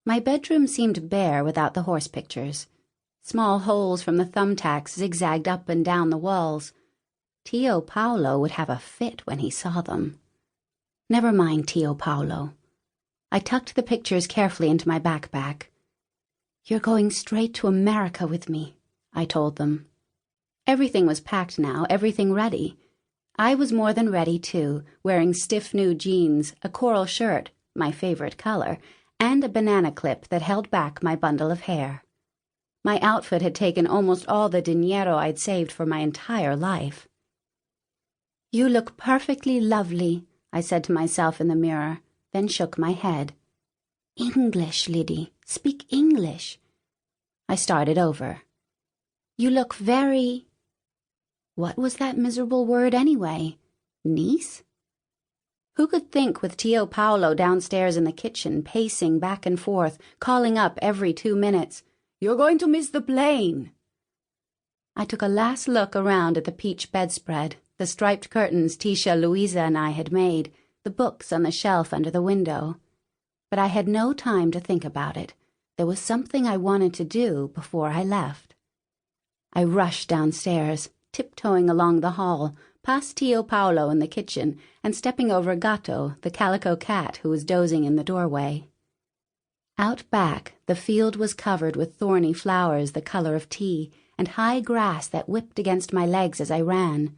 My bedroom seemed bare without the horse pictures. Small holes from the thumbtacks zigzagged up and down the walls. Tio Paolo would have a fit when he saw them. Never mind Tio Paolo. I tucked the pictures carefully into my backpack. "You're going straight to America with me," I told them. Everything was packed now, everything ready. I was more than ready, too, wearing stiff new jeans, a coral shirt, my favorite color, and a banana clip that held back my bundle of hair. My outfit had taken almost all the dinero I'd saved for my entire life. "You look perfectly lovely," I said to myself in the mirror, then shook my head. "English, Lidie. Speak English." I started over. "You look very—" What was that miserable word anyway? Niece? Who could think with Tio Paolo downstairs in the kitchen, pacing back and forth, calling up every 2 minutes, "You're going to miss the plane." I took a last look around at the peach bedspread, the striped curtains Tisha, Louisa, and I had made, the books on the shelf under the window. But I had no time to think about it. There was something I wanted to do before I left. I rushed downstairs, tiptoeing along the hall, past Tio Paolo in the kitchen, and stepping over Gatto, the calico cat who was dozing in the doorway. Out back, the field was covered with thorny flowers the color of tea, and high grass that whipped against my legs as I ran.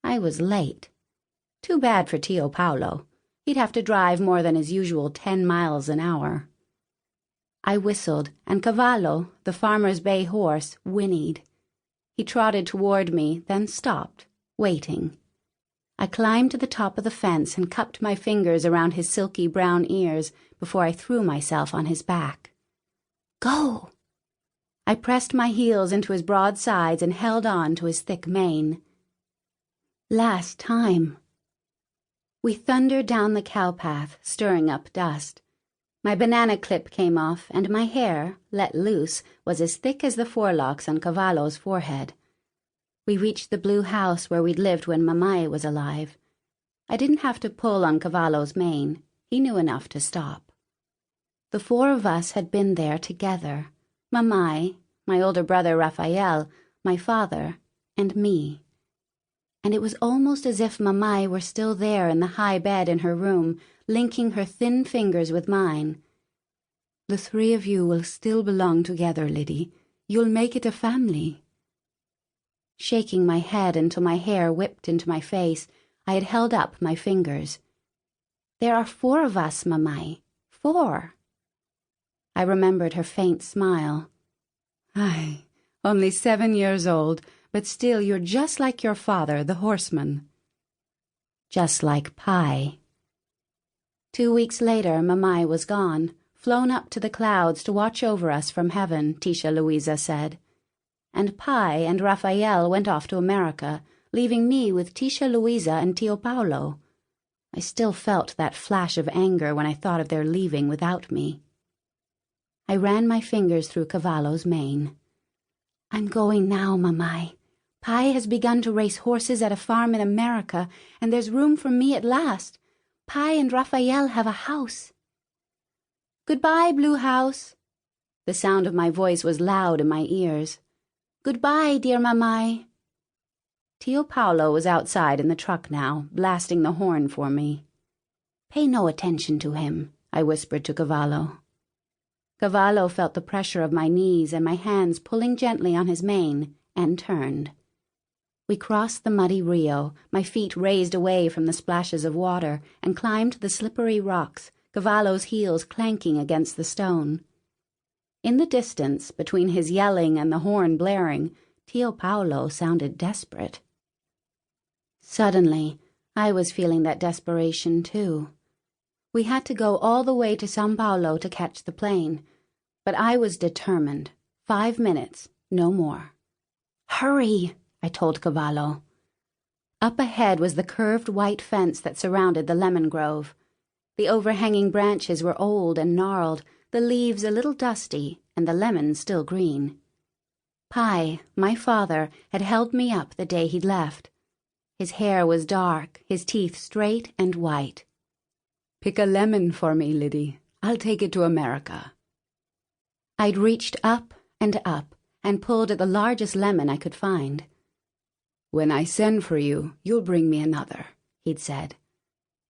I was late. Too bad for Tio Paolo. He'd have to drive more than his usual 10 miles an hour. I whistled, and Cavallo, the farmer's bay horse, whinnied. He trotted toward me, then stopped, waiting. I climbed to the top of the fence and cupped my fingers around his silky brown ears before I threw myself on his back. "Go!" I pressed my heels into his broad sides and held on to his thick mane. Last time. We thundered down the cowpath, stirring up dust. My banana clip came off, and my hair, let loose, was as thick as the forelocks on Cavallo's forehead. We reached the blue house where we'd lived when Mamai was alive. I didn't have to pull on Cavallo's mane. He knew enough to stop. The 4 of us had been there together. Mamai, my older brother Rafael, my father, and me. And it was almost as if Mamai were still there in the high bed in her room, linking her thin fingers with mine. "The 3 of you will still belong together, Lidie. You'll make it a family." Shaking my head until my hair whipped into my face, I had held up my fingers. "There are 4 of us, Mamai. 4. I remembered her faint smile. "Aye, only 7 years old, but still you're just like your father, the horseman." Just like Pi. 2 weeks later, Mamai was gone, flown up to the clouds to watch over us from heaven, Tisha Louisa said. And Pi and Rafael went off to America, leaving me with Tisha Louisa and Tio Paolo. I still felt that flash of anger when I thought of their leaving without me. I ran my fingers through Cavallo's mane. "I'm going now, Mamai. Pi has begun to race horses at a farm in America, and there's room for me at last. Pi and Rafael have a house." "Goodbye, Blue House." The sound of my voice was loud in my ears. "Goodbye, dear Mamai." Tio Paolo was outside in the truck now, blasting the horn for me. "Pay no attention to him," I whispered to Cavallo. Cavallo felt the pressure of my knees and my hands pulling gently on his mane, and turned. We crossed the muddy Rio, my feet raised away from the splashes of water, and climbed the slippery rocks, Cavallo's heels clanking against the stone. In the distance, between his yelling and the horn blaring, Tio Paolo sounded desperate. Suddenly, I was feeling that desperation too. We had to go all the way to São Paulo to catch the plane, but I was determined. 5 minutes, no more. "Hurry," I told Cavallo. Up ahead was the curved white fence that surrounded the lemon grove. The overhanging branches were old and gnarled, the leaves a little dusty, and the lemons still green. Pi, my father, had held me up the day he'd left. His hair was dark, his teeth straight and white. "Pick a lemon for me, Lidie. I'll take it to America," I'd reached up and pulled at the largest lemon I could find. "When I send for you, you'll bring me another," he'd said.